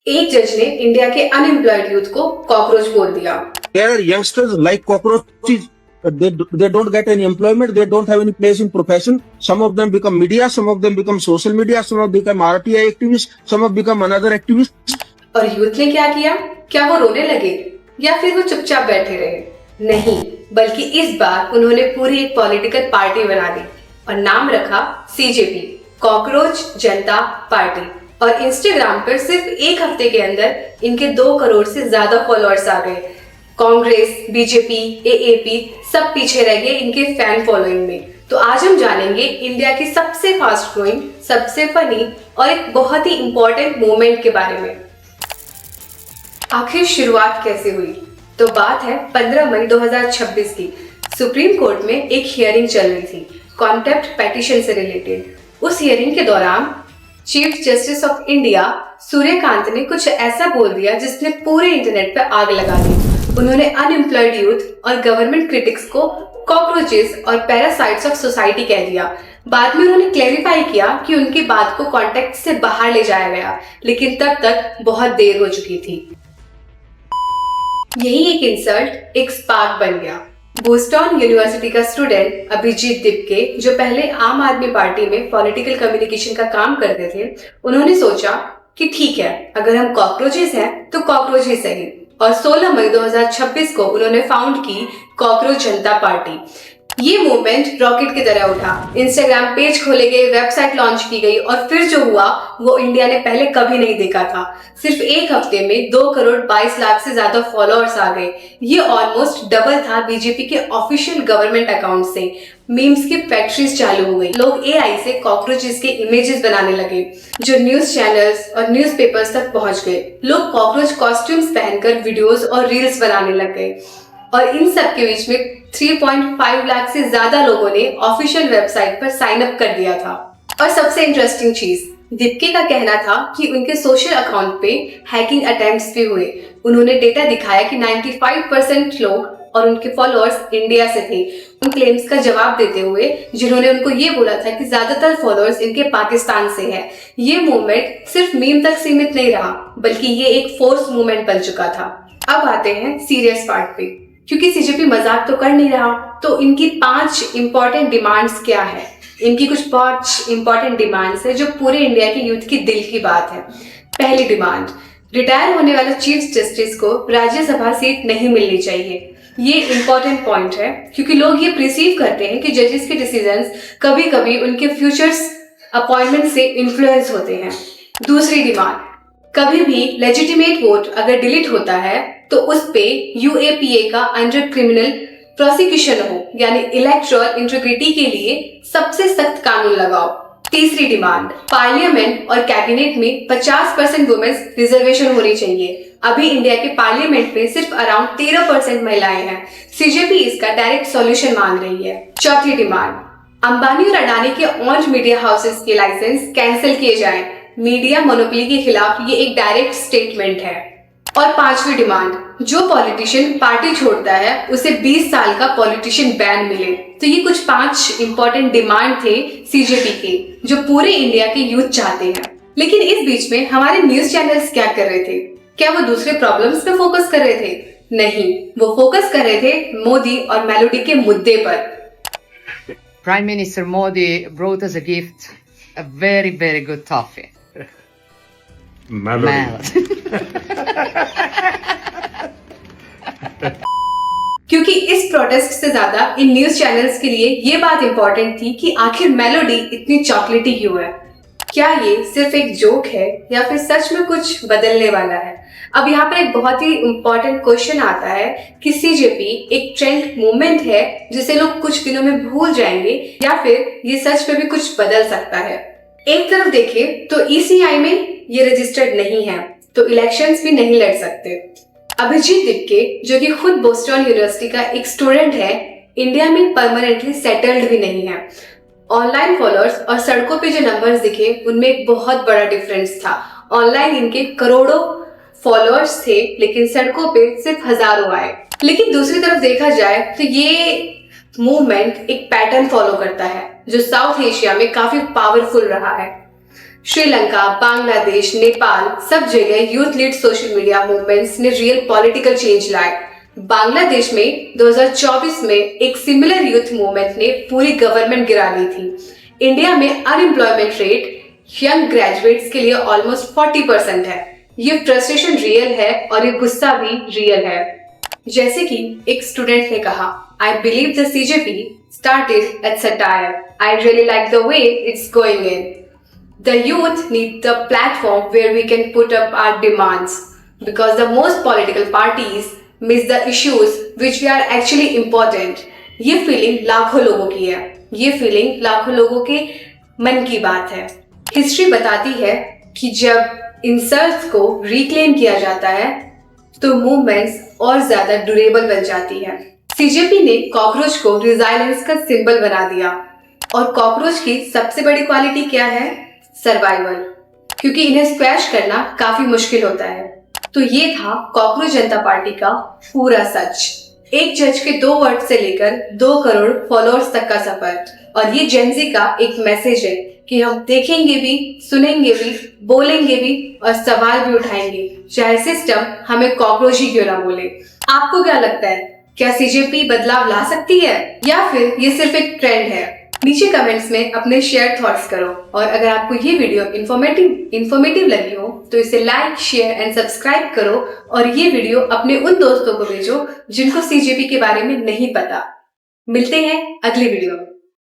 एक जज ने इंडिया के अनएम्प्लॉयड यूथ को कॉकरोच बोल दिया। There are youngsters like cockroaches. They don't get any employment. They don't have any place in profession. Some of them become media. Some of them become social media. Some of them become RTI activists. Some have become another activist. और youth ने क्या किया? क्या वो रोने लगे या फिर वो चुपचाप बैठे रहे? नहीं, बल्कि इस बार उन्होंने पूरी एक पॉलिटिकल पार्टी बना दी और नाम रखा CJP, कॉकरोच जनता पार्टी। और इंस्टाग्राम पर सिर्फ एक हफ्ते के अंदर इनके 2 करोड़ से ज्यादा फॉलोअर्स आ गए। कांग्रेस, बीजेपी, AAP सब पीछे रह गए इनके फैन फॉलोइंग में। तो आज हम जानेंगे इंडिया की सबसे फास्ट ग्रोइंग, सबसे फनी और एक बहुत ही इंपॉर्टेंट मूवमेंट के बारे में। आखिर शुरुआत कैसे हुई? तो बात है 15 मई 2026 की। सुप्रीम कोर्ट में एक हियरिंग चल रही थी कॉन्टेम्प्ट पिटीशन से रिलेटेड। उस हियरिंग के दौरान chief justice of India Suryakant ने कुछ ऐसा बोल दिया जिसने पूरे इंटरनेट पर आग लगा दी। उन्होंने अनएम्प्लॉयड यूथ और गवर्नमेंट क्रिटिक्स को कॉकरोचेस और पैरासाइट्स ऑफ सोसाइटी कह दिया। बाद में उन्होंने क्लेरिफाई किया कि उनकी बात को कॉन्टेक्स्ट से बाहर ले जाया गया, लेकिन तब तक बहुत देर हो चुकी थी। यही एक इंसल्ट एक स्पार्क बन गया। बोस्टन यूनिवर्सिटी का स्टूडेंट अभिजीत दिपके, जो पहले आम आदमी पार्टी में पॉलिटिकल कम्युनिकेशन का काम करते थे, उन्होंने सोचा कि ठीक है, अगर हम कॉकरोचेस हैं तो कॉकरोच ही सही। और 16 मई 2026 को उन्होंने फाउंड की कॉकरोच जनता पार्टी। ये मूवमेंट रॉकेट की तरह उठा। इंस्टाग्राम पेज खोले गए, वेबसाइट लॉन्च की गई और फिर जो हुआ वो इंडिया ने पहले कभी नहीं देखा था। सिर्फ एक हफ्ते में 2 करोड़ 22 लाख से ज्यादा फॉलोअर्स आ गए। ये ऑलमोस्ट डबल था बीजेपी के ऑफिशियल गवर्नमेंट अकाउंट से। मीम्स की फैक्ट्रीज चालू हो गई। लोग AI से कॉकरोचेस के इमेजेस बनाने लगे जो न्यूज चैनल्स और न्यूज़पेपर्स तक पहुंच गए। लोग कॉकरोच कॉस्ट्यूम्स पहनकर वीडियोस और रील्स बनाने लग गए। और इन सब के बीच में 3.5 लाख से ज्यादा लोगों ने ऑफिशियल वेबसाइट पर साइन अप कर दिया था। और सबसे इंटरेस्टिंग चीज, दीपिका का कहना था कि उनके सोशल अकाउंट पे हैकिंग अटेम्प्ट्स भी हुए। उन्होंने डेटा दिखाया कि 95% लोग और उनके फॉलोअर्स इंडिया से थे। उन क्लेम्स का जवाब देते हुए जिन्होंने उनको ये बोला था कि ज्यादातर फॉलोअर्स इनके पाकिस्तान से हैं। ये मूवमेंट सिर्फ मीम तक सीमित नहीं रहा, बल्कि ये एक फोर्स मूवमेंट बन चुका था। अब आते हैं सीरियस पार्ट पे, क्योंकि CJP मजाक तो कर नहीं रहा। तो इनकी 5 इंपॉर्टेंट डिमांड्स क्या है? इनकी कुछ 5 इंपॉर्टेंट डिमांड्स है जो पूरे इंडिया के यूथ की दिल की बात है। पहली डिमांड, रिटायर होने वाले चीफ जस्टिस को राज्यसभा सीट नहीं मिलनी चाहिए। ये इंपॉर्टेंट पॉइंट है क्योंकि लोग ये प्रिसीव करते हैं कि जजेस के डिसीजंस कभी कभी उनके फ्यूचर्स अपॉइंटमेंट से इन्फ्लुएंस होते हैं। दूसरी डिमांड, कभी भी लेजिटिमेट वोट अगर डिलीट होता है तो उस पे UAPA का अंडर क्रिमिनल प्रोसिक्यूशन हो, यानी इलेक्टोरल इंटीग्रिटी के लिए सबसे सख्त कानून लगाओ। तीसरी डिमांड, पार्लियामेंट और कैबिनेट में 50% वुमेन्स रिजर्वेशन होनी चाहिए। अभी इंडिया के पार्लियामेंट में सिर्फ अराउंड 13% महिलाएं हैं। CJP इसका डायरेक्ट सॉल्यूशन मांग रही है। चौथी डिमांड, अंबानी और अडानी के ऑन्ड मीडिया हाउसेस के लाइसेंस कैंसिल किए जाएं। मीडिया मोनोपोली के खिलाफ ये एक डायरेक्ट स्टेटमेंट है। और पांचवी डिमांड, जो पॉलिटिशियन पार्टी छोड़ता है उसे 20 साल का पॉलिटिशियन बैन मिले। तो ये कुछ 5 इंपॉर्टेंट डिमांड थे CJP के, जो पूरे इंडिया के यूथ चाहते हैं। लेकिन इस बीच में हमारे न्यूज चैनल्स क्या कर रहे थे? क्या वो दूसरे प्रॉब्लम्स पे फोकस कर रहे थे? नहीं, वो फोकस कर रहे थे मोदी और मेलोडी के मुद्दे पर। Prime Minister Modi brought us a gift, a very, very good toffee. Melody. क्योंकि इस प्रोटेस्ट से ज्यादा इन न्यूज चैनल्स के लिए ये बात इंपॉर्टेंट थी कि आखिर मेलोडी इतनी चॉकलेटी क्यों है? क्या ये सिर्फ एक जोक है या फिर सच में कुछ बदलने वाला है? अब यहाँ पर एक बहुत ही इंपॉर्टेंट क्वेश्चन आता है कि CJP एक ट्रेंड मूवमेंट है जिसे लोग कुछ दिनों में भूल जाएंगे, या फिर ये सच में भी कुछ बदल सकता है? एक तरफ देखें तो ECI में ये रजिस्टर्ड नहीं है, तो इलेक्शंस भी नहीं लड़ सकते। अभिजीत दिपके, जो कि खुद बोस्टन यूनिवर्सिटी का एक स्टूडेंट है, इंडिया में परमानेंटली सेटल्ड भी नहीं है। ऑनलाइन फॉलोअर्स और सड़कों पे जो नंबर्स दिखे उनमें एक बहुत बड़ा डिफरेंस था। ऑनलाइन इनके करोड़ों फॉलोअर्स थे, लेकिन सड़कों पे सिर्फ हजारों आए। लेकिन दूसरी तरफ देखा जाए तो ये मूवमेंट एक पैटर्न फॉलो करता है जो साउथ एशिया में काफी पावरफुल रहा है। श्रीलंका, बांग्लादेश, नेपाल, सब जगह youth lead social media movements ने रियल पॉलिटिकल चेंज लाए। बांग्लादेश में 2024 में एक सिमिलर यूथ मूवमेंट ने पूरी गवर्नमेंट गिरा दी थी। इंडिया में अनएम्प्लॉयमेंट रेट यंग ग्रेजुएट्स के लिए ऑलमोस्ट 40% है। ये फ्रस्ट्रेशन रियल है और ये गुस्सा भी रियल है। जैसे कि एक स्टूडेंट ने कहा, I believe the CJP started at satire. I really like the way it's going in. The youth need the platform where we can put up our demands because the most political parties miss the issues which are actually important. ये feeling लाखों लोगों की है, ये feeling लाखों लोगों के मन की बात है। हिस्ट्री बताती है कि जब इंसल्ट्स को रिक्लेम किया जाता है तो मूवमेंट्स और ज्यादा ड्यूरेबल बन जाती है। CJP ने कॉकरोच को रिजाइलेंस का सिंबल बना दिया और कॉकरोच की सबसे बड़ी क्वालिटी क्या है? सर्वाइवल, क्योंकि इन्हें स्क्वैश करना काफी मुश्किल होता है। तो ये था कॉकरोच जनता पार्टी का पूरा सच। एक जज के 2 वर्ड से लेकर 2 करोड़ फॉलोअर्स तक का सफर। और ये जेनजी का एक मैसेज है कि हम देखेंगे भी, सुनेंगे भी, बोलेंगे भी और सवाल भी उठाएंगे, चाहे सिस्टम हमें कॉकरोच ही क्यों ना बोले। आपको क्या लगता है, क्या CJP बदलाव ला सकती है या फिर ये सिर्फ एक ट्रेंड है? नीचे कमेंट्स में अपने शेयर थॉट्स करो और अगर आपको ये वीडियो इन्फॉर्मेटिव लगी हो तो इसे लाइक, शेयर एंड सब्सक्राइब करो और ये वीडियो अपने उन दोस्तों को भेजो जिनको CJP के बारे में नहीं पता। मिलते हैं अगली वीडियो में।